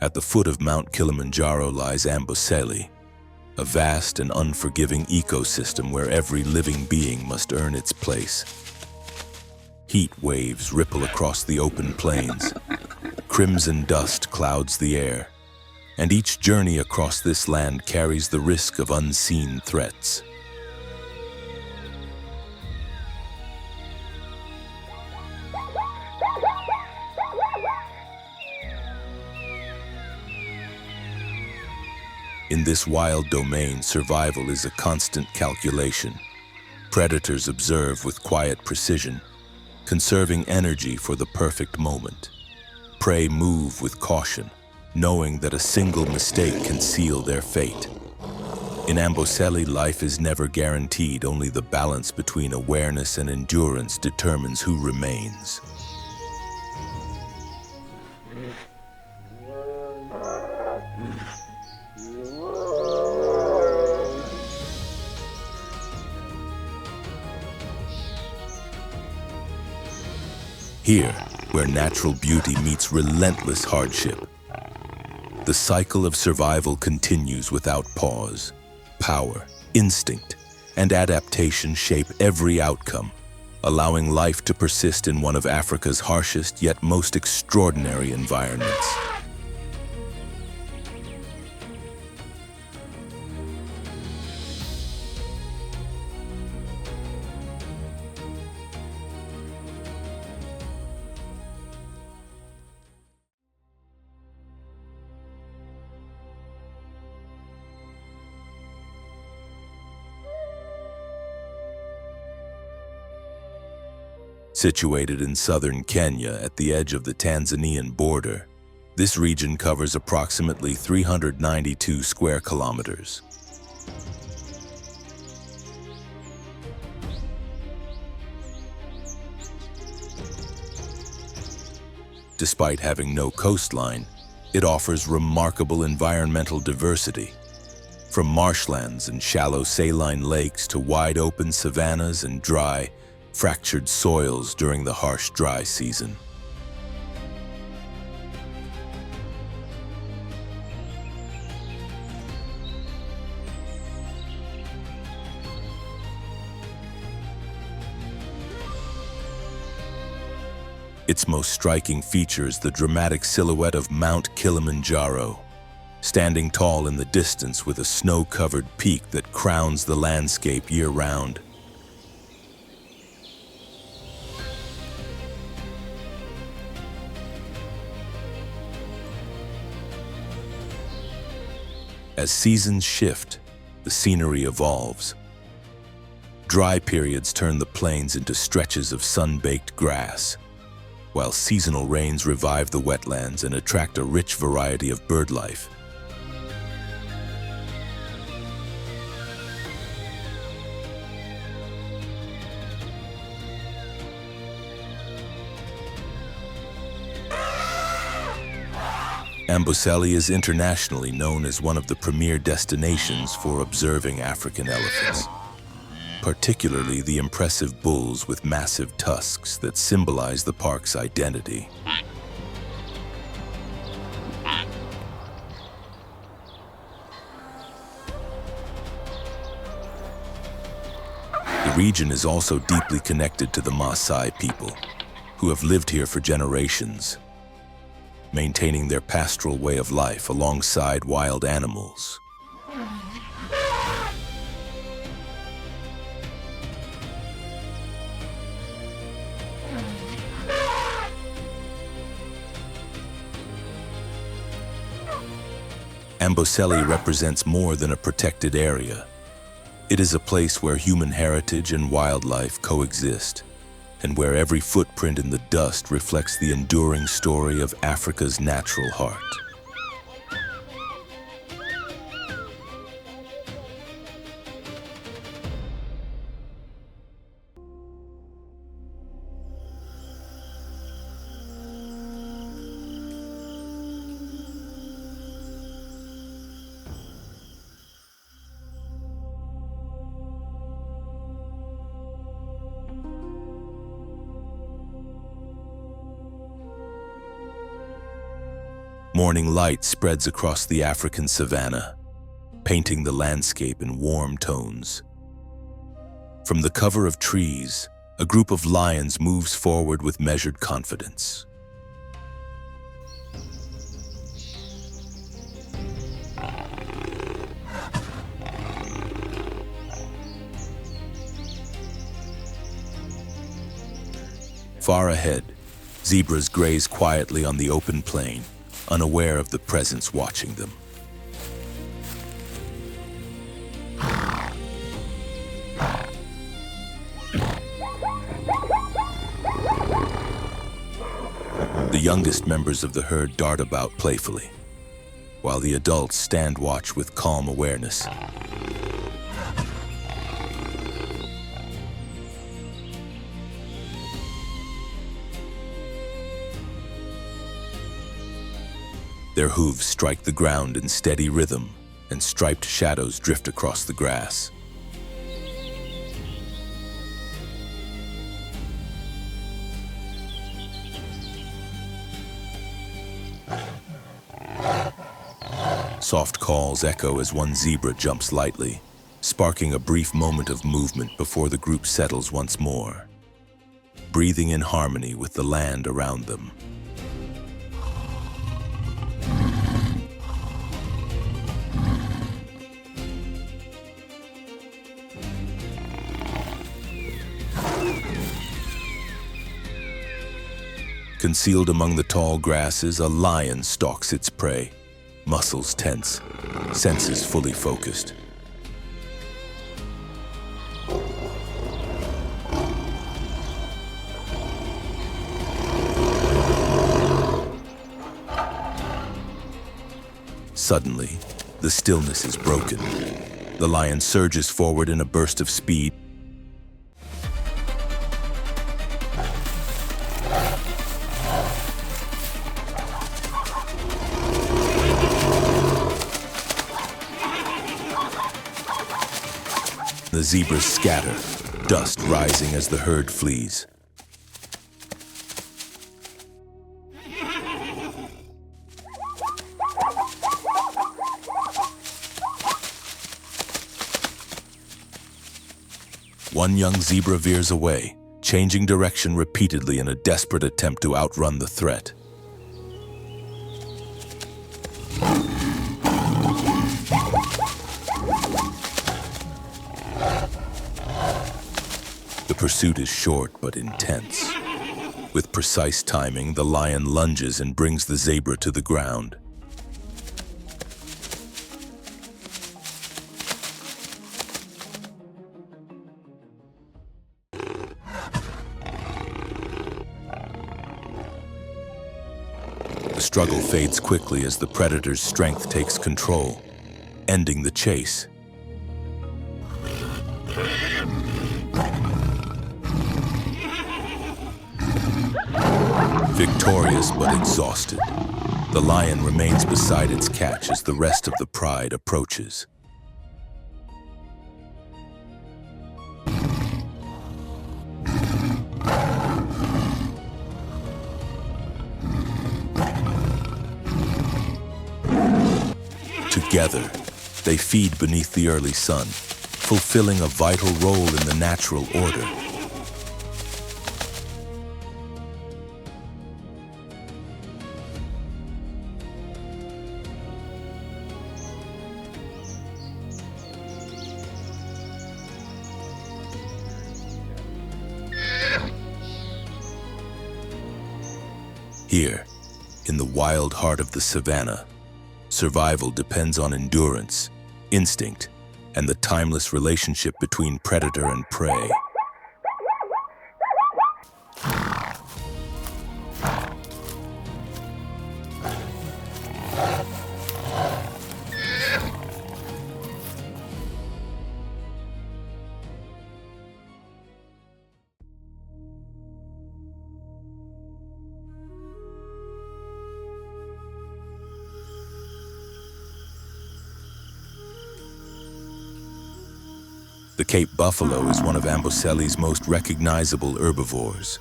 At the foot of Mount Kilimanjaro lies Amboseli, a vast and unforgiving ecosystem where every living being must earn its place. Heat waves ripple across the open plains. Crimson dust clouds the air, and each journey across this land carries the risk of unseen threats. In this wild domain, survival is a constant calculation. Predators observe with quiet precision, conserving energy for the perfect moment. Prey move with caution, knowing that a single mistake can seal their fate. In Amboseli, life is never guaranteed. Only the balance between awareness and endurance determines who remains. Here, where natural beauty meets relentless hardship, the cycle of survival continues without pause. Power, instinct, and adaptation shape every outcome, allowing life to persist in one of Africa's harshest yet most extraordinary environments. Situated in southern Kenya at the edge of the Tanzanian border, this region covers approximately 392 square kilometers. Despite having no coastline, it offers remarkable environmental diversity. From marshlands and shallow saline lakes to wide open savannas and dry, fractured soils during the harsh dry season. Its most striking feature is the dramatic silhouette of Mount Kilimanjaro, standing tall in the distance with a snow-covered peak that crowns the landscape year-round. As seasons shift, the scenery evolves. Dry periods turn the plains into stretches of sun-baked grass, while seasonal rains revive the wetlands and attract a rich variety of birdlife. Amboseli is internationally known as one of the premier destinations for observing African elephants, particularly the impressive bulls with massive tusks that symbolize the park's identity. The region is also deeply connected to the Maasai people, who have lived here for generations, maintaining their pastoral way of life alongside wild animals. Amboseli represents more than a protected area. It is a place where human heritage and wildlife coexist, and where every footprint in the dust reflects the enduring story of Africa's natural heart. morning light spreads across the African savanna, painting the landscape in warm tones. From the cover of trees, a group of lions moves forward with measured confidence. Far ahead, zebras graze quietly on the open plain, unaware of the presence watching them. The youngest members of the herd dart about playfully, while the adults stand watch with calm awareness. Their hooves strike the ground in steady rhythm, and striped shadows drift across the grass. Soft calls echo as one zebra jumps lightly, sparking a brief moment of movement before the group settles once more, breathing in harmony with the land around them. Concealed among the tall grasses, a lion stalks its prey, muscles tense, senses fully focused. Suddenly, the stillness is broken. The lion surges forward in a burst of speed. The zebras scatter, dust rising as the herd flees. One young zebra veers away, changing direction repeatedly in a desperate attempt to outrun the threat. The pursuit is short but intense. With precise timing, the lion lunges and brings the zebra to the ground. The struggle fades quickly as the predator's strength takes control, ending the chase. Victorious but exhausted, the lion remains beside its catch as the rest of the pride approaches. Together, they feed beneath the early sun, fulfilling a vital role in the natural order. Here, in the wild heart of the savanna, survival depends on endurance, instinct, and the timeless relationship between predator and prey. The Cape buffalo is one of Amboseli's most recognizable herbivores,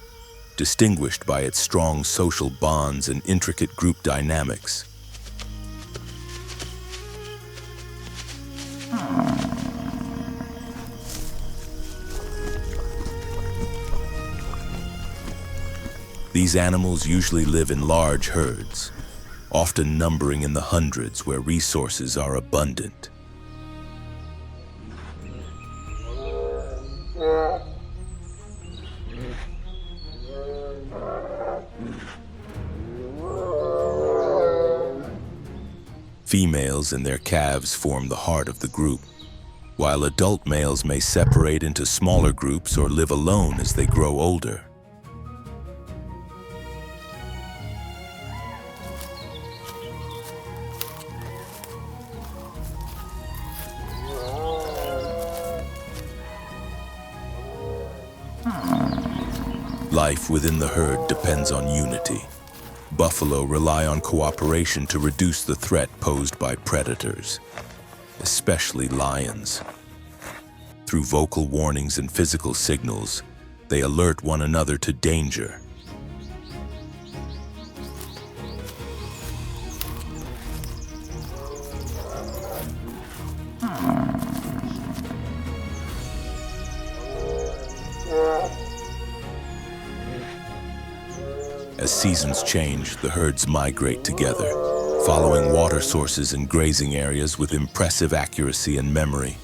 distinguished by its strong social bonds and intricate group dynamics. These animals usually live in large herds, often numbering in the hundreds where resources are abundant. Females and their calves form the heart of the group, while adult males may separate into smaller groups or live alone as they grow older. Life within the herd depends on unity. Buffalo rely on cooperation to reduce the threat posed by predators, especially lions. Through vocal warnings and physical signals, they alert one another to danger. As seasons change, the herds migrate together, following water sources and grazing areas with impressive accuracy and memory.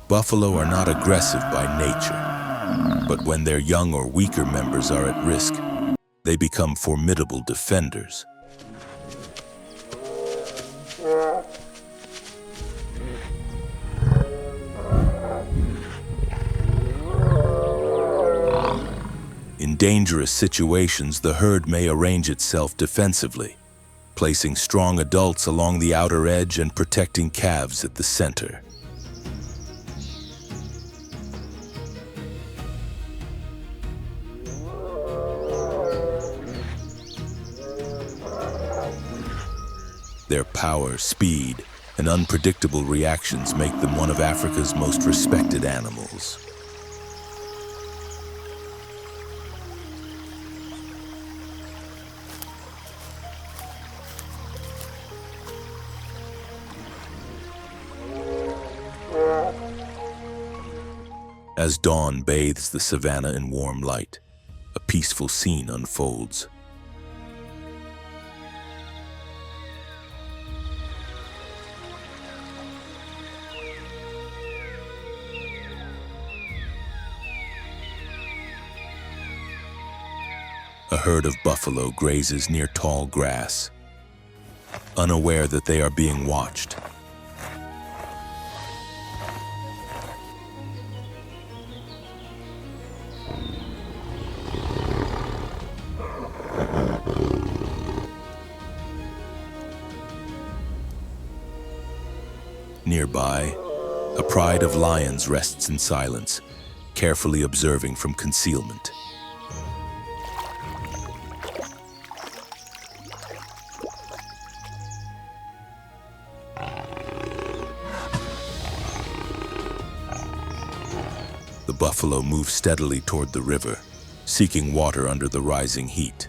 Buffalo are not aggressive by nature, but when their young or weaker members are at risk, they become formidable defenders. In dangerous situations, the herd may arrange itself defensively, placing strong adults along the outer edge and protecting calves at the center. Their power, speed, and unpredictable reactions make them one of Africa's most respected animals. As dawn bathes the savanna in warm light, a peaceful scene unfolds. A herd of buffalo grazes near tall grass, unaware that they are being watched. Nearby, a pride of lions rests in silence, carefully observing from concealment. The buffalo moves steadily toward the river, seeking water under the rising heat.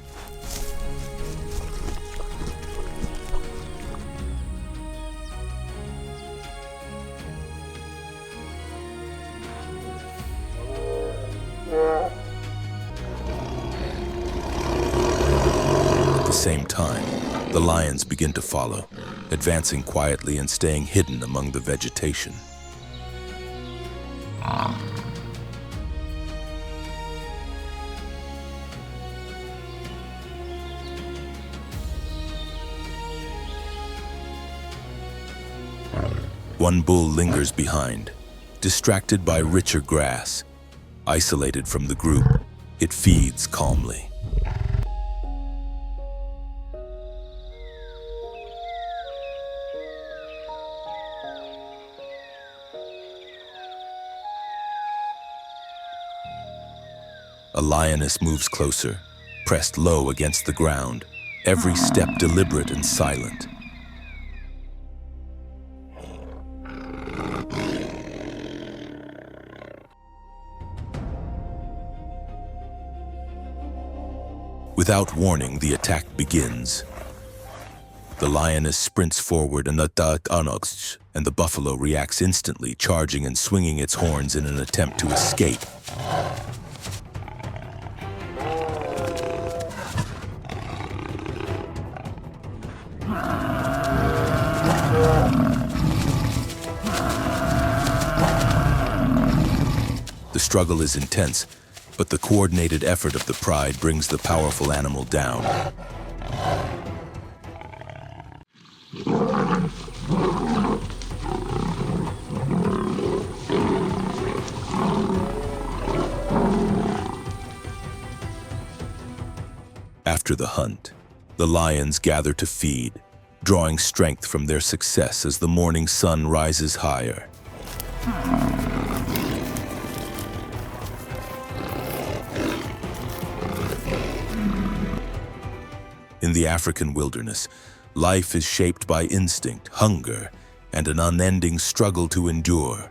At the same time, the lions begin to follow, advancing quietly and staying hidden among the vegetation. One bull lingers behind, distracted by richer grass. Isolated from the group, it feeds calmly. A lioness moves closer, pressed low against the ground, every step deliberate and silent. Without warning, the attack begins. The lioness sprints forward and the buffalo reacts instantly, charging and swinging its horns in an attempt to escape. The struggle is intense, but the coordinated effort of the pride brings the powerful animal down. After the hunt, the lions gather to feed, drawing strength from their success as the morning sun rises higher. In the African wilderness, life is shaped by instinct, hunger, and an unending struggle to endure.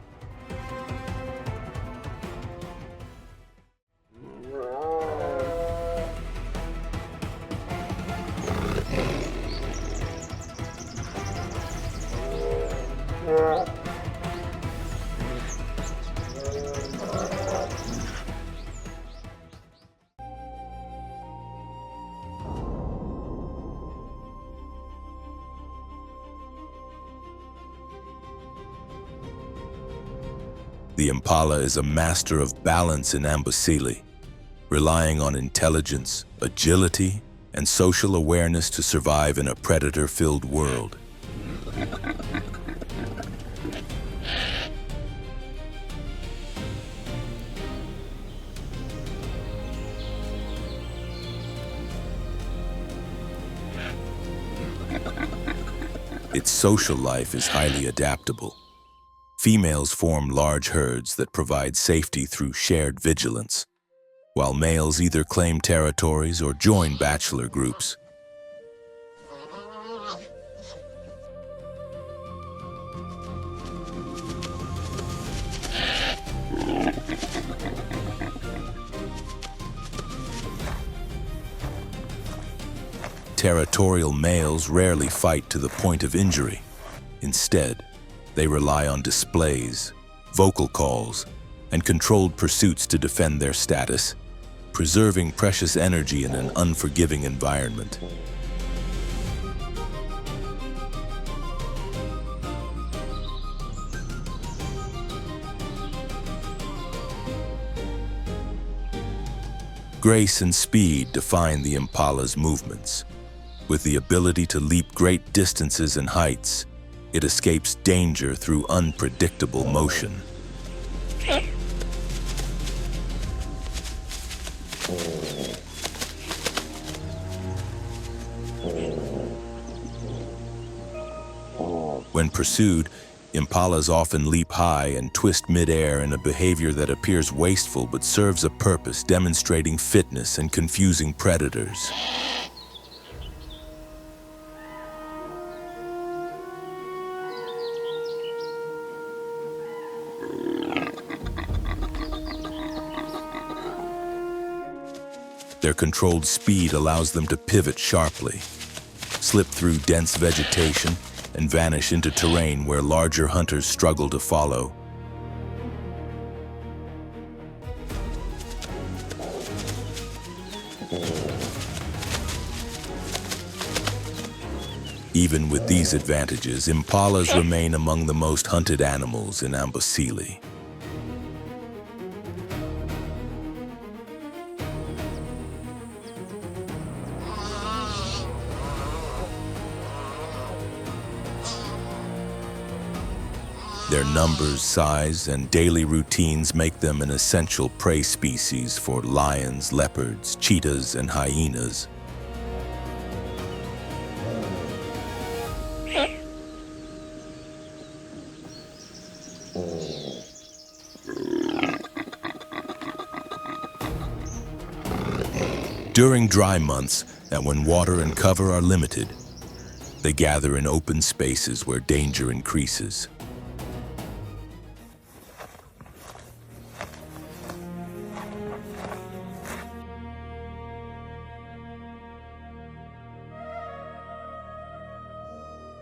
The Impala is a master of balance in Amboseli, relying on intelligence, agility, and social awareness to survive in a predator-filled world. Its social life is highly adaptable. Females form large herds that provide safety through shared vigilance, while males either claim territories or join bachelor groups. Territorial males rarely fight to the point of injury. Instead, they rely on displays, vocal calls, and controlled pursuits to defend their status, preserving precious energy in an unforgiving environment. Grace and speed define the Impala's movements. With the ability to leap great distances and heights, it escapes danger through unpredictable motion. When pursued, Impalas often leap high and twist mid-air in a behavior that appears wasteful but serves a purpose, demonstrating fitness and confusing predators. Their controlled speed allows them to pivot sharply, slip through dense vegetation, and vanish into terrain where larger hunters struggle to follow. Even with these advantages, Impalas remain among the most hunted animals in Amboseli. Their numbers, size, and daily routines make them an essential prey species for lions, leopards, cheetahs, and hyenas. During dry months, and when water and cover are limited, they gather in open spaces where danger increases.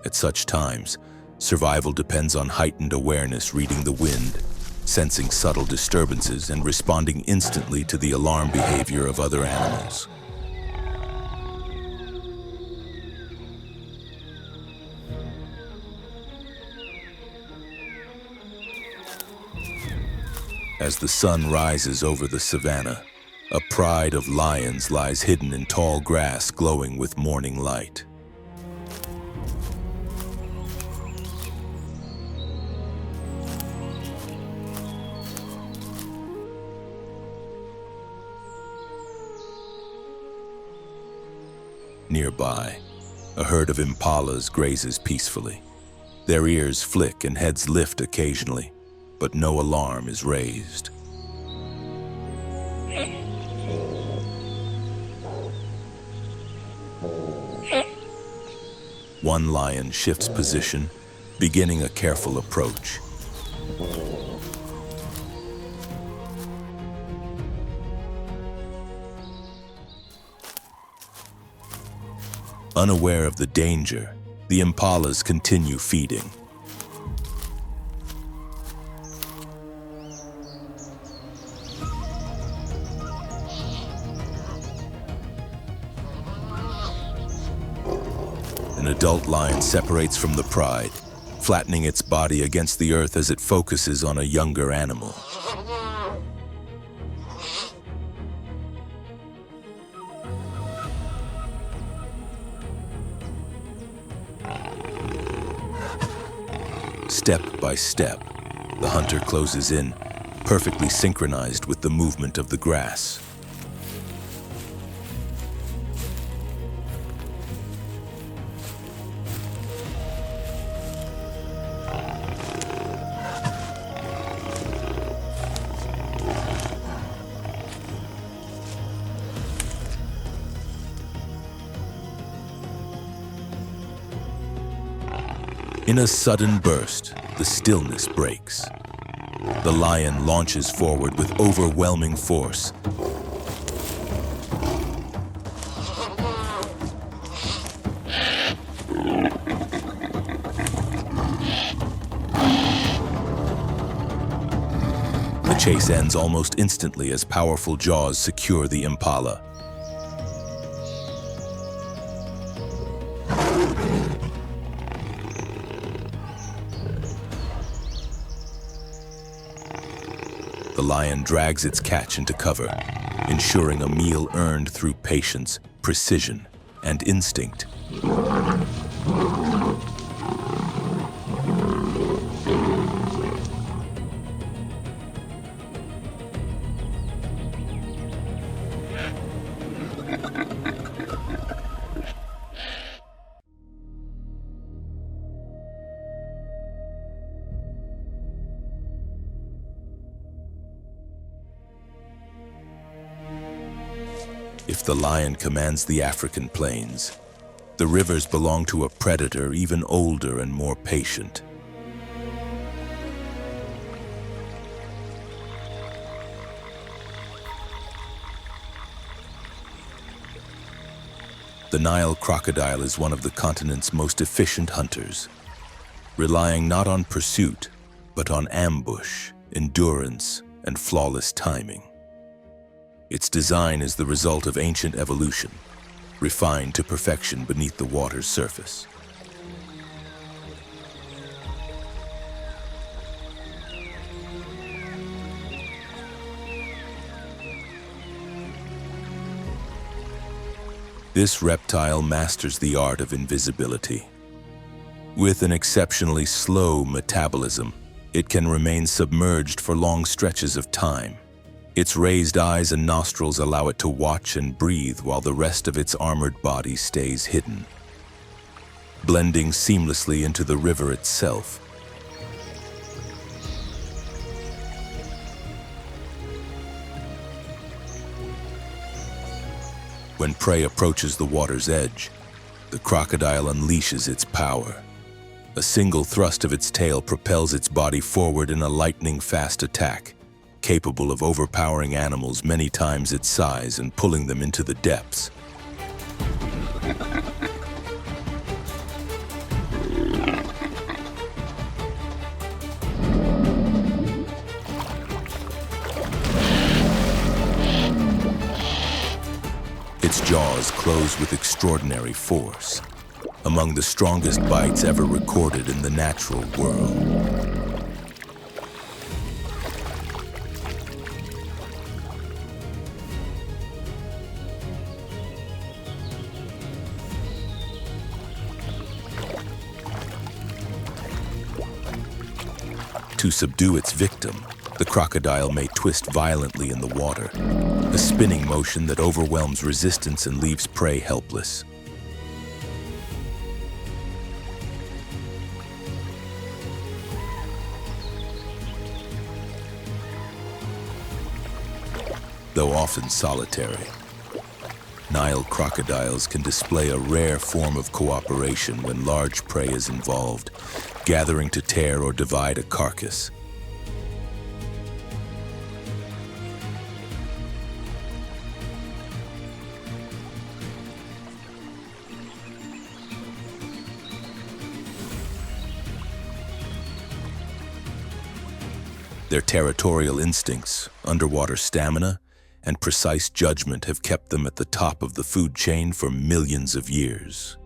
At such times, survival depends on heightened awareness, reading the wind, sensing subtle disturbances, and responding instantly to the alarm behavior of other animals. As the sun rises over the savanna, a pride of lions lies hidden in tall grass glowing with morning light. Nearby, a herd of impalas grazes peacefully. Their ears flick and heads lift occasionally, but no alarm is raised. One lion shifts position, beginning a careful approach. Unaware of the danger, the impalas continue feeding. An adult lion separates from the pride, flattening its body against the earth as it focuses on a younger animal. Step by step, the hunter closes in, perfectly synchronized with the movement of the grass. In a sudden burst, the stillness breaks. The lion launches forward with overwhelming force. The chase ends almost instantly as powerful jaws secure the impala. The lion drags its catch into cover, ensuring a meal earned through patience, precision, and instinct. If the lion commands the African plains, the rivers belong to a predator even older and more patient. The Nile crocodile is one of the continent's most efficient hunters, relying not on pursuit, but on ambush, endurance, and flawless timing. Its design is the result of ancient evolution, refined to perfection beneath the water's surface. This reptile masters the art of invisibility. With an exceptionally slow metabolism, it can remain submerged for long stretches of time. Its raised eyes and nostrils allow it to watch and breathe while the rest of its armored body stays hidden, blending seamlessly into the river itself. When prey approaches the water's edge, the crocodile unleashes its power. A single thrust of its tail propels its body forward in a lightning-fast attack, capable of overpowering animals many times its size and pulling them into the depths. jaws close with extraordinary force, among the strongest bites ever recorded in the natural world. To subdue its victim, the crocodile may twist violently in the water, a spinning motion that overwhelms resistance and leaves prey helpless. Though often solitary, Nile crocodiles can display a rare form of cooperation when large prey is involved, gathering to tear or divide a carcass. Their territorial instincts, underwater stamina, and precise judgment have kept them at the top of the food chain for millions of years.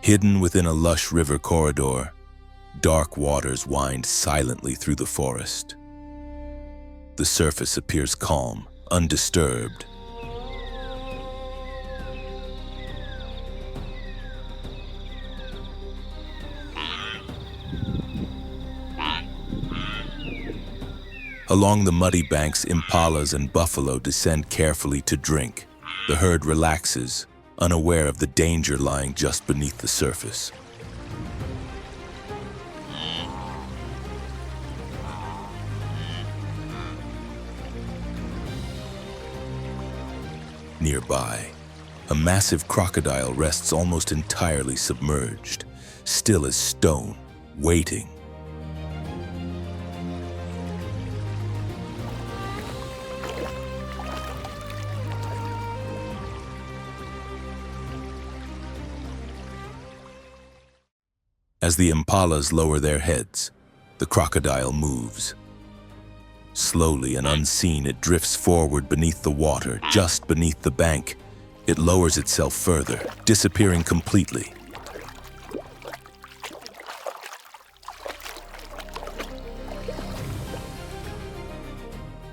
Hidden within a lush river corridor, dark waters wind silently through the forest. The surface appears calm, undisturbed. Along the muddy banks, impalas and buffalo descend carefully to drink. The herd relaxes, unaware of the danger lying just beneath the surface. Nearby, a massive crocodile rests almost entirely submerged, still as stone, waiting. As the impalas lower their heads, the crocodile moves. Slowly and unseen, it drifts forward beneath the water, just beneath the bank. It lowers itself further, disappearing completely.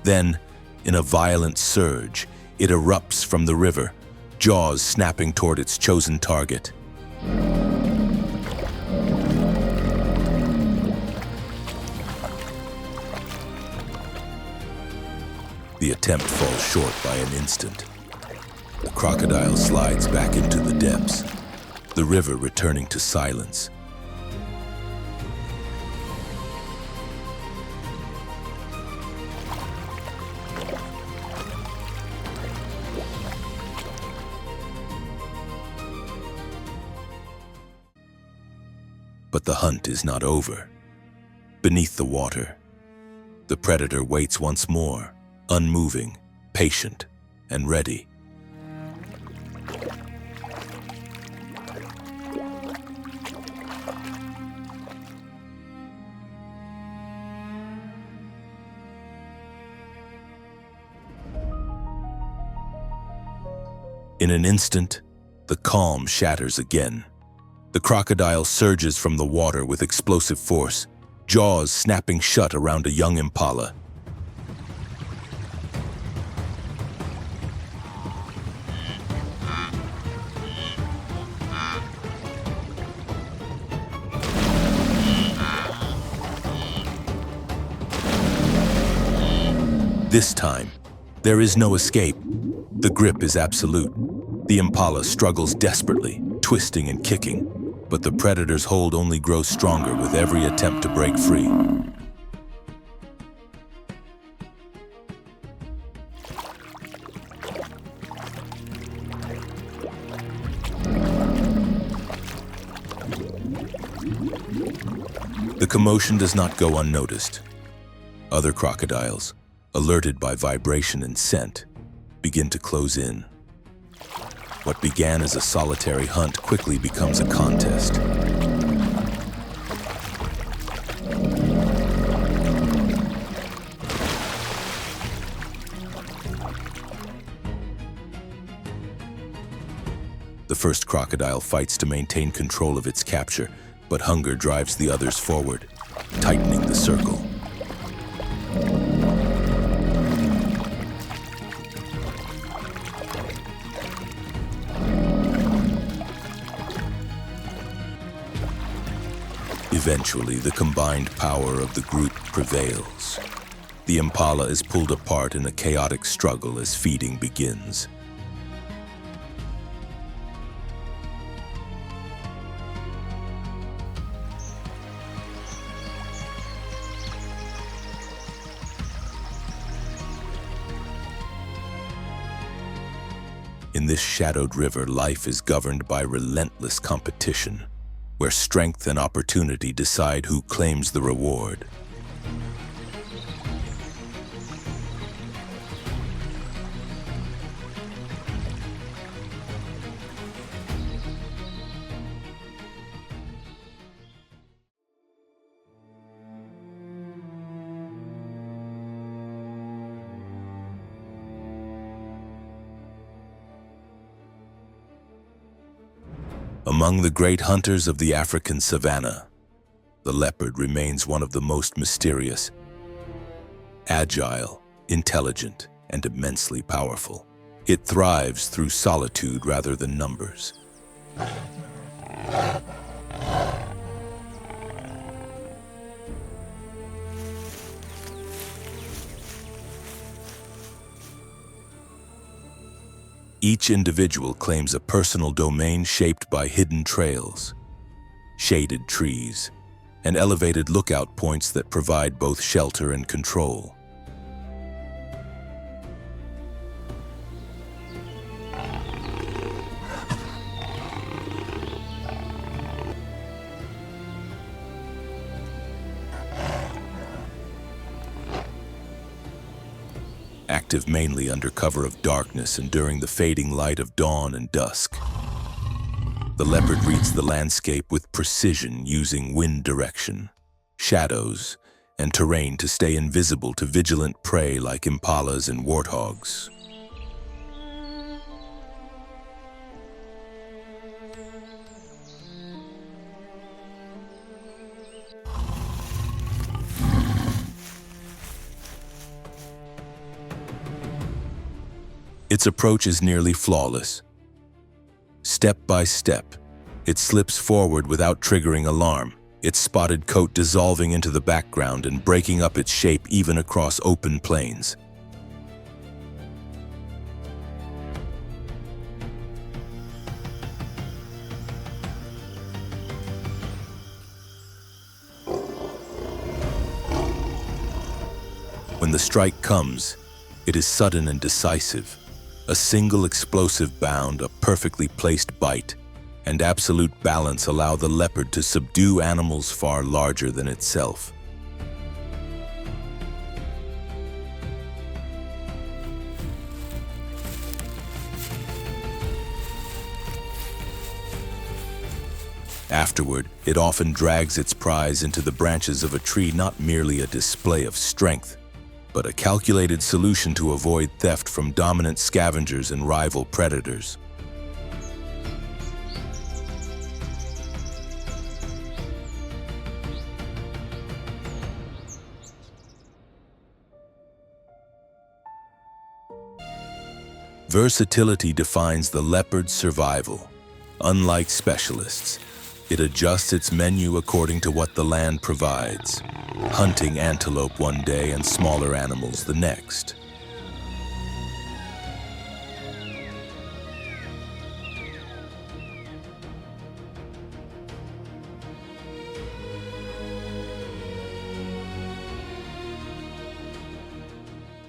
Then, in a violent surge, it erupts from the river, jaws snapping toward its chosen target. The attempt falls short by an instant. The crocodile slides back into the depths, the river returning to silence. But the hunt is not over. Beneath the water, the predator waits once more, unmoving, patient, and ready. In an instant, the calm shatters again. The crocodile surges from the water with explosive force, jaws snapping shut around a young impala. This time, there is no escape. The grip is absolute. The impala struggles desperately, twisting and kicking, but the predator's hold only grows stronger with every attempt to break free. The commotion does not go unnoticed. Other crocodiles, alerted by vibration and scent, begin to close in. What began as a solitary hunt quickly becomes a contest. The first crocodile fights to maintain control of its capture, but hunger drives the others forward, tightening the circle. Eventually, the combined power of the group prevails. The impala is pulled apart in a chaotic struggle as feeding begins. In this shadowed river, life is governed by relentless competition, where strength and opportunity decide who claims the reward. Among the great hunters of the African savanna, the leopard remains one of the most mysterious, agile, intelligent, and immensely powerful. It thrives through solitude rather than numbers. Each individual claims a personal domain shaped by hidden trails, shaded trees, and elevated lookout points that provide both shelter and control. Active mainly under cover of darkness and during the fading light of dawn and dusk, the leopard reads the landscape with precision, using wind direction, shadows, and terrain to stay invisible to vigilant prey like impalas and warthogs. Its approach is nearly flawless. Step by step, it slips forward without triggering alarm, its spotted coat dissolving into the background and breaking up its shape even across open plains. When the strike comes, it is sudden and decisive. A single explosive bound, a perfectly placed bite, and absolute balance allow the leopard to subdue animals far larger than itself. Afterward, it often drags its prize into the branches of a tree, not merely a display of strength, but a calculated solution to avoid theft from dominant scavengers and rival predators. Versatility defines the leopard's survival. Unlike specialists, it adjusts its menu according to what the land provides, hunting antelope one day and smaller animals the next.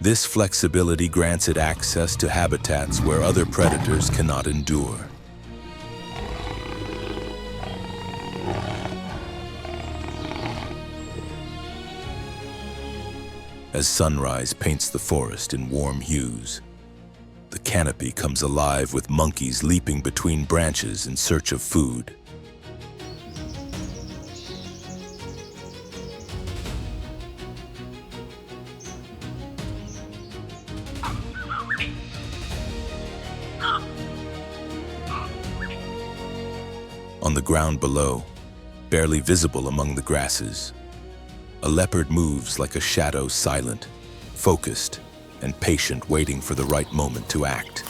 This flexibility grants it access to habitats where other predators cannot endure. As sunrise paints the forest in warm hues, canopy comes alive with monkeys leaping between branches in search of food. On the ground below, barely visible among the grasses, a leopard moves like a shadow, silent, focused, and patient, waiting for the right moment to act.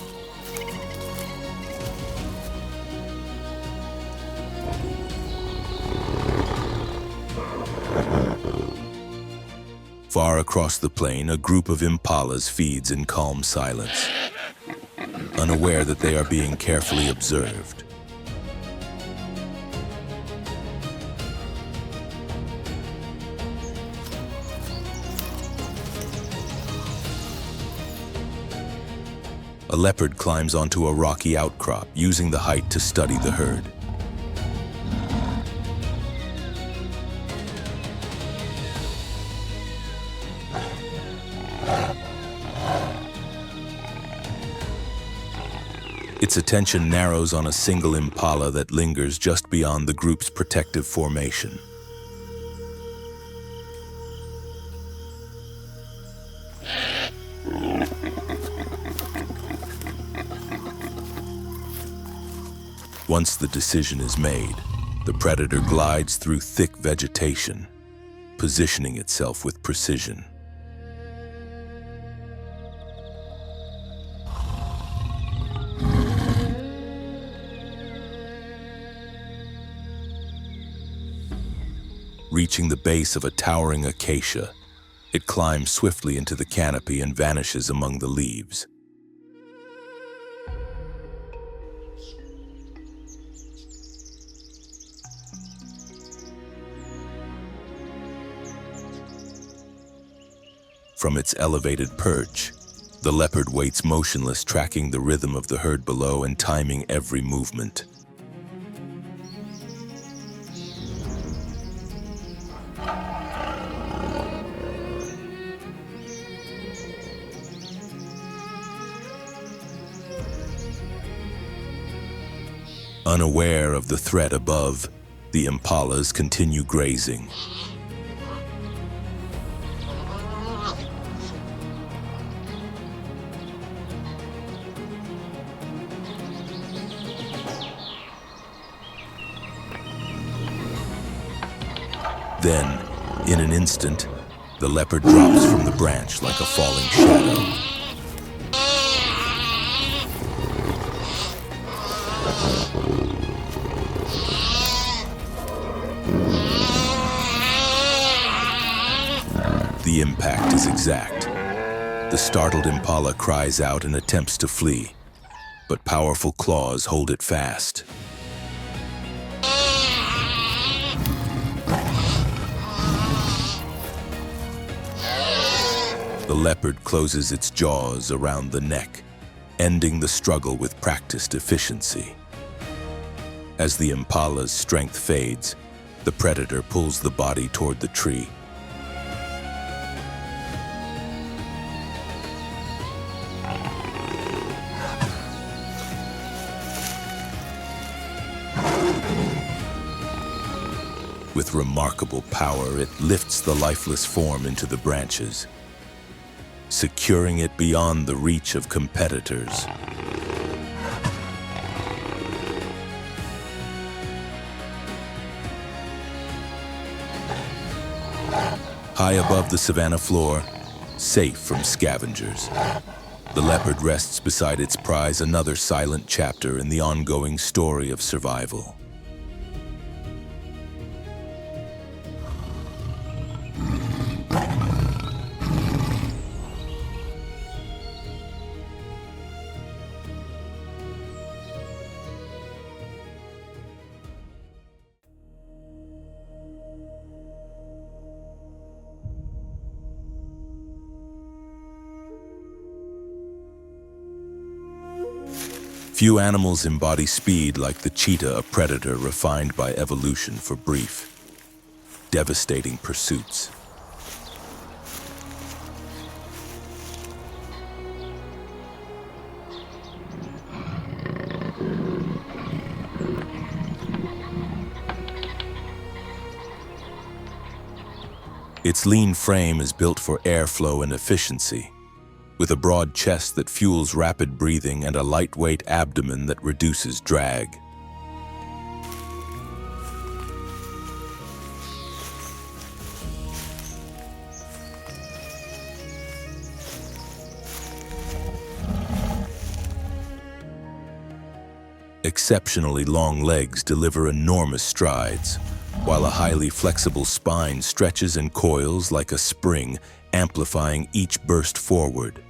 Far across the plain, a group of impalas feeds in calm silence, unaware that they are being carefully observed. A leopard climbs onto a rocky outcrop, using the height to study the herd. Its attention narrows on a single impala that lingers just beyond the group's protective formation. Once the decision is made, the predator glides through thick vegetation, positioning itself with precision. Reaching the base of a towering acacia, it climbs swiftly into the canopy and vanishes among the leaves. From its elevated perch, the leopard waits motionless, tracking the rhythm of the herd below and timing every movement. Unaware of the threat above, the impalas continue grazing. Then, in an instant, the leopard drops from the branch like a falling shadow. The impact is exact. The startled impala cries out and attempts to flee, but powerful claws hold it fast. The leopard closes its jaws around the neck, ending the struggle with practiced efficiency. As the impala's strength fades, the predator pulls the body toward the tree. With remarkable power, it lifts the lifeless form into the branches, securing it beyond the reach of competitors. High above the savanna floor, safe from scavengers, the leopard rests beside its prize, another silent chapter in the ongoing story of survival. Few animals embody speed like the cheetah, a predator refined by evolution for brief, devastating pursuits. Its lean frame is built for airflow and efficiency, with a broad chest that fuels rapid breathing and a lightweight abdomen that reduces drag. Exceptionally long legs deliver enormous strides, while a highly flexible spine stretches and coils like a spring, amplifying each burst forward.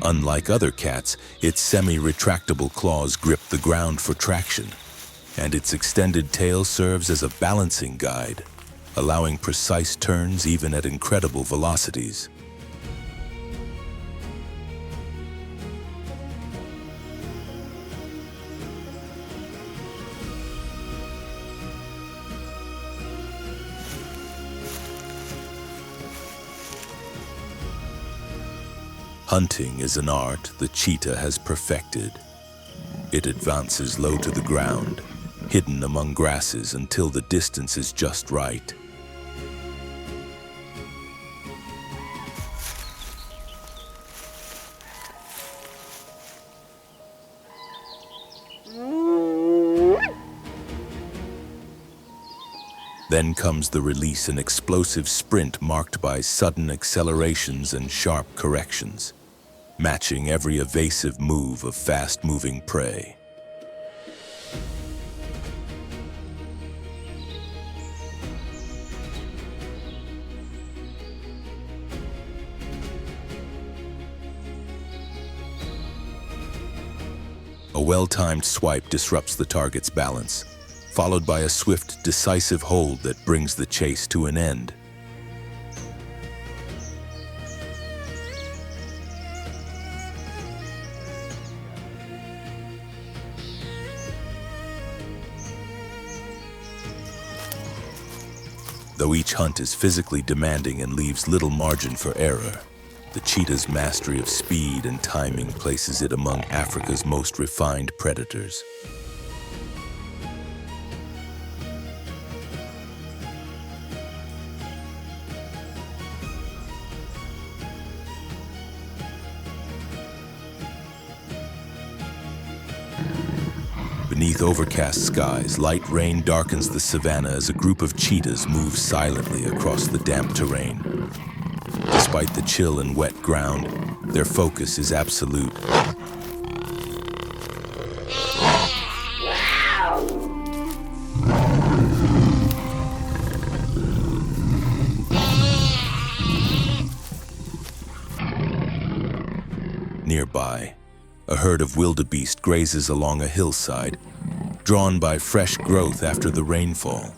Unlike other cats, its semi-retractable claws grip the ground for traction, and its extended tail serves as a balancing guide, allowing precise turns even at incredible velocities. Hunting is an art the cheetah has perfected. It advances low to the ground, hidden among grasses until the distance is just right. Then comes the release, an explosive sprint marked by sudden accelerations and sharp corrections, matching every evasive move of fast-moving prey. A well-timed swipe disrupts the target's balance, followed by a swift, decisive hold that brings the chase to an end. Though each hunt is physically demanding and leaves little margin for error, the cheetah's mastery of speed and timing places it among Africa's most refined predators. Beneath overcast skies, light rain darkens the savanna as a group of cheetahs move silently across the damp terrain. Despite the chill and wet ground, their focus is absolute. Nearby, a herd of wildebeest grazes along a hillside, drawn by fresh growth after the rainfall.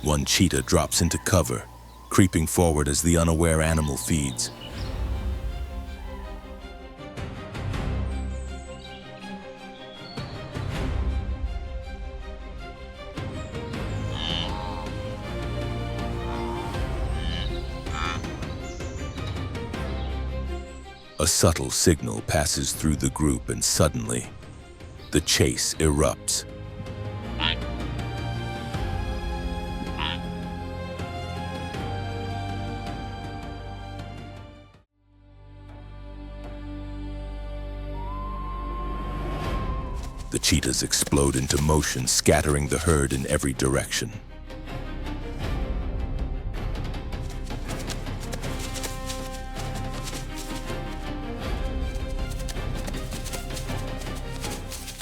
One cheetah drops into cover, creeping forward as the unaware animal feeds. A subtle signal passes through the group, and suddenly, the chase erupts. The cheetahs explode into motion, scattering the herd in every direction.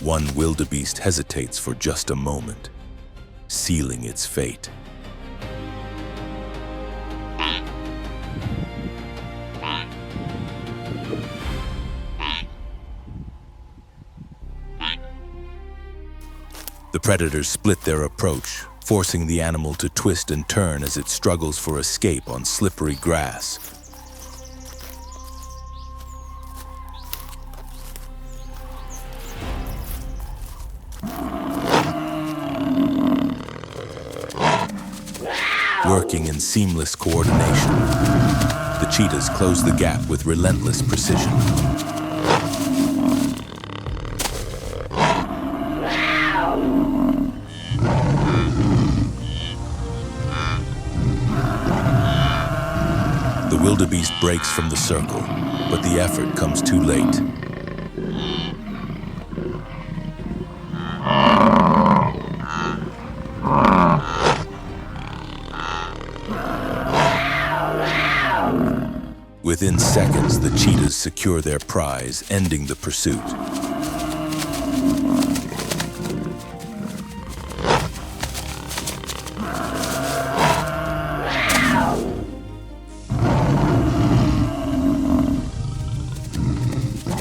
One wildebeest hesitates for just a moment, sealing its fate. The predators split their approach, forcing the animal to twist and turn as it struggles for escape on slippery grass. Working in seamless coordination, the cheetahs close the gap with relentless precision. The wildebeest breaks from the circle, but the effort comes too late. Within seconds, the cheetahs secure their prize, ending the pursuit.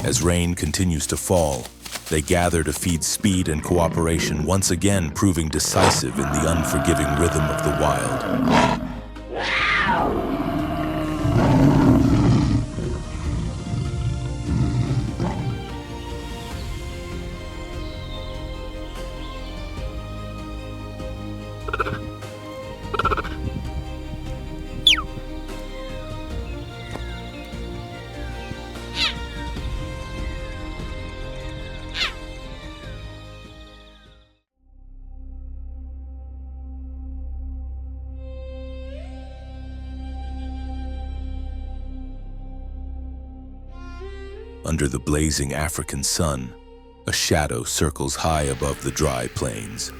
As rain continues to fall, they gather to feed speed and cooperation, once again proving decisive in the unforgiving rhythm of the wild. Under the blazing African sun, a shadow circles high above the dry plains.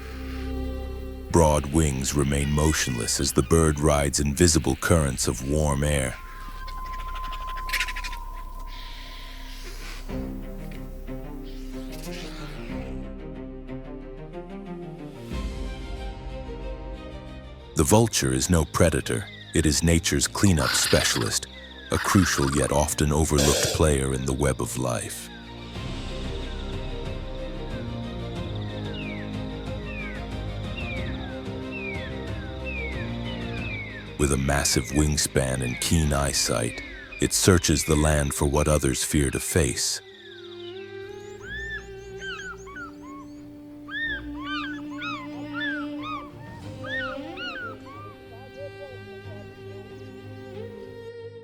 Broad wings remain motionless as the bird rides invisible currents of warm air. The vulture is no predator. It is nature's cleanup specialist, a crucial yet often overlooked player in the web of life. With a massive wingspan and keen eyesight, it searches the land for what others fear to face.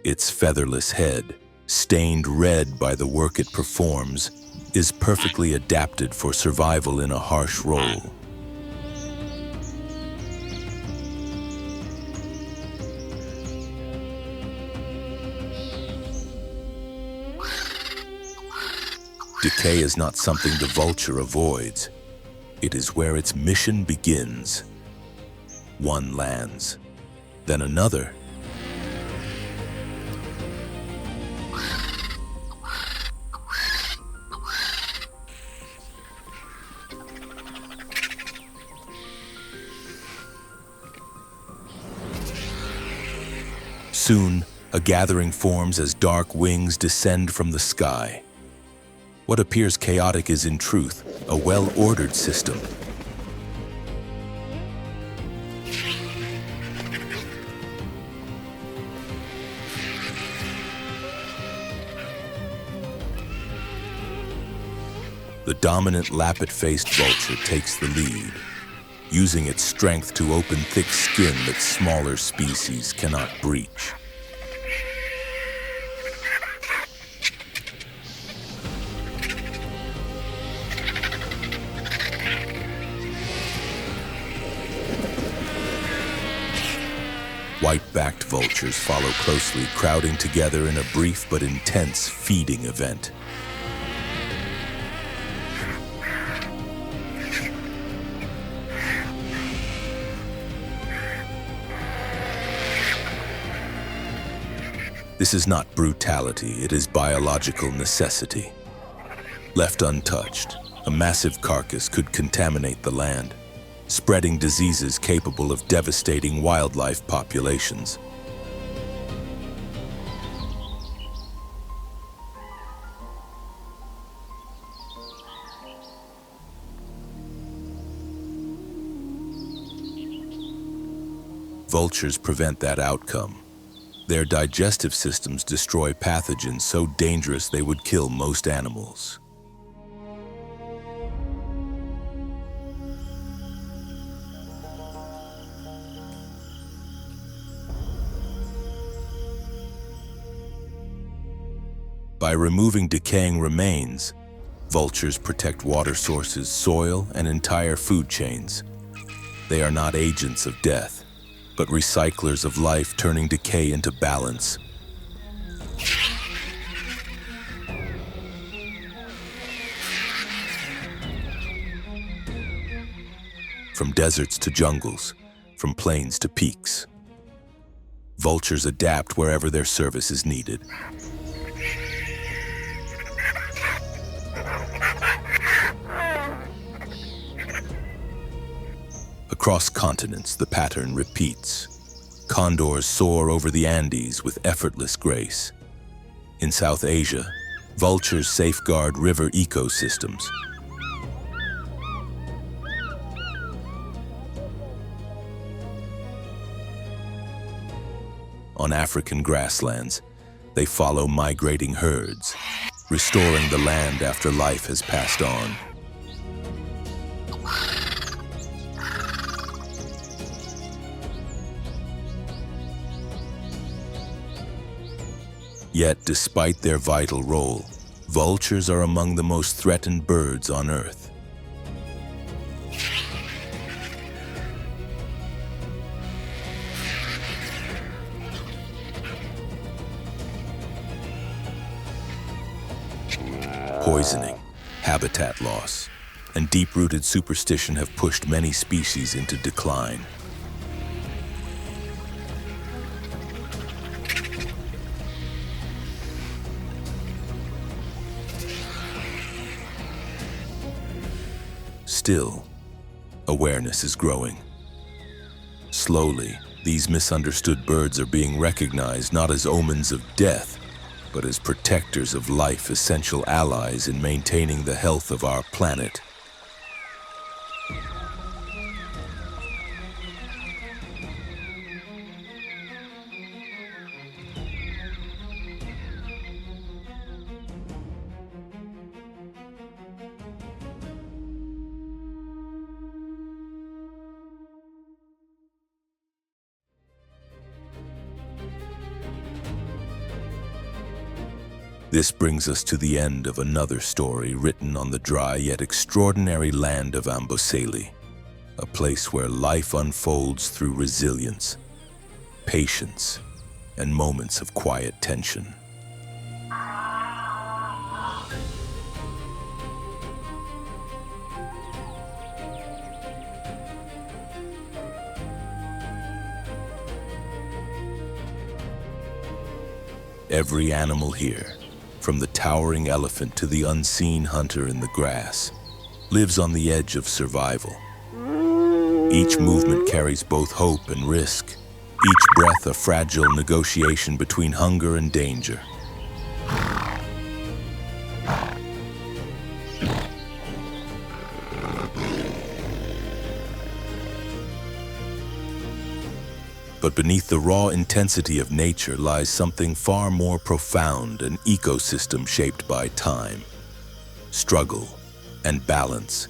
Its featherless head, stained red by the work it performs, is perfectly adapted for survival in a harsh role. Decay is not something the vulture avoids. It is where its mission begins. One lands, then another. Soon, a gathering forms as dark wings descend from the sky. What appears chaotic is, in truth, a well-ordered system. The dominant lappet-faced vulture takes the lead, using its strength to open thick skin that smaller species cannot breach. White-backed vultures follow closely, crowding together in a brief but intense feeding event. This is not brutality, it is biological necessity. Left untouched, a massive carcass could contaminate the land, spreading diseases capable of devastating wildlife populations. Vultures prevent that outcome. Their digestive systems destroy pathogens so dangerous they would kill most animals. By removing decaying remains, vultures protect water sources, soil, and entire food chains. They are not agents of death, but recyclers of life, turning decay into balance. From deserts to jungles, from plains to peaks, vultures adapt wherever their service is needed. Across continents, the pattern repeats. Condors soar over the Andes with effortless grace. In South Asia, vultures safeguard river ecosystems. On African grasslands, they follow migrating herds, restoring the land after life has passed on. Yet, despite their vital role, vultures are among the most threatened birds on Earth. Poisoning, habitat loss, and deep-rooted superstition have pushed many species into decline. Still, awareness is growing. Slowly, these misunderstood birds are being recognized not as omens of death, but as protectors of life, essential allies in maintaining the health of our planet. This brings us to the end of another story written on the dry yet extraordinary land of Amboseli, a place where life unfolds through resilience, patience, and moments of quiet tension. Every animal here, from the towering elephant to the unseen hunter in the grass, lives on the edge of survival. Each movement carries both hope and risk, each breath a fragile negotiation between hunger and danger. But beneath the raw intensity of nature lies something far more profound, an ecosystem shaped by time, struggle, and balance.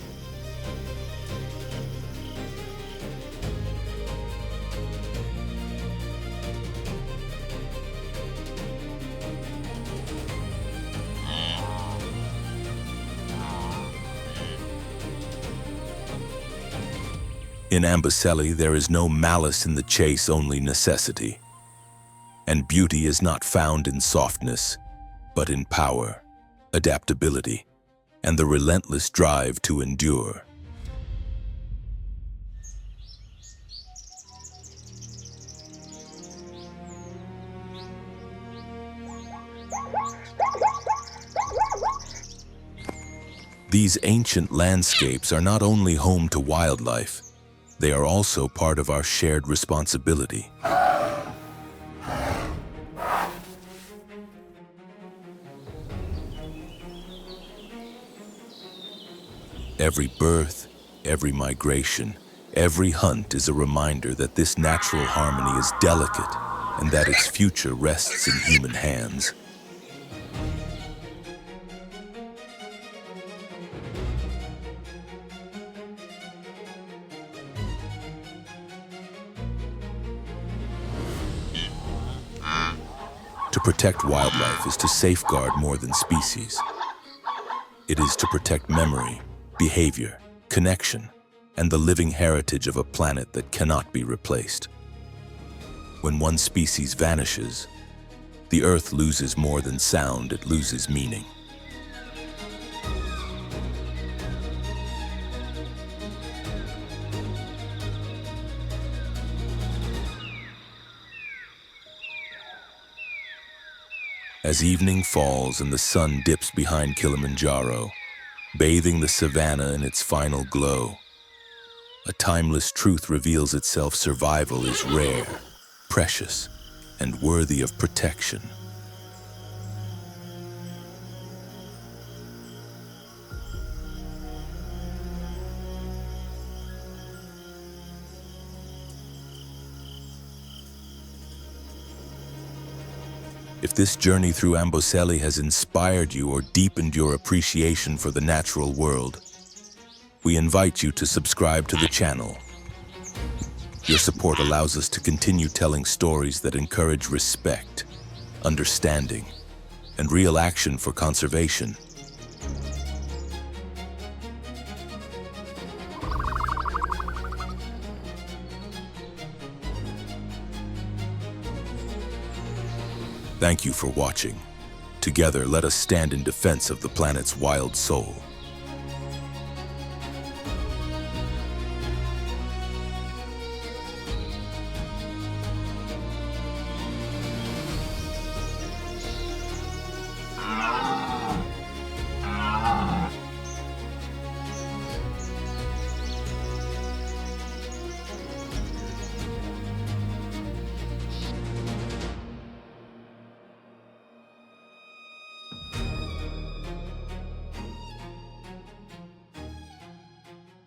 In Amboseli, there is no malice in the chase, only necessity. And beauty is not found in softness, but in power, adaptability, and the relentless drive to endure. These ancient landscapes are not only home to wildlife, they are also part of our shared responsibility. Every birth, every migration, Every hunt is a reminder that this natural harmony is delicate and that its future rests in human hands. To protect wildlife is to safeguard more than species. It is to protect memory, behavior, connection, and the living heritage of a planet that cannot be replaced. When one species vanishes, the Earth loses more than sound, it loses meaning. As evening falls and the sun dips behind Kilimanjaro, bathing the savanna in its final glow, a timeless truth reveals itself: survival is rare, precious, and worthy of protection. If this journey through Amboseli has inspired you or deepened your appreciation for the natural world, we invite you to subscribe to the channel. Your support allows us to continue telling stories that encourage respect, understanding, and real action for conservation. Thank you for watching. Together, let us stand in defense of the planet's wild soul.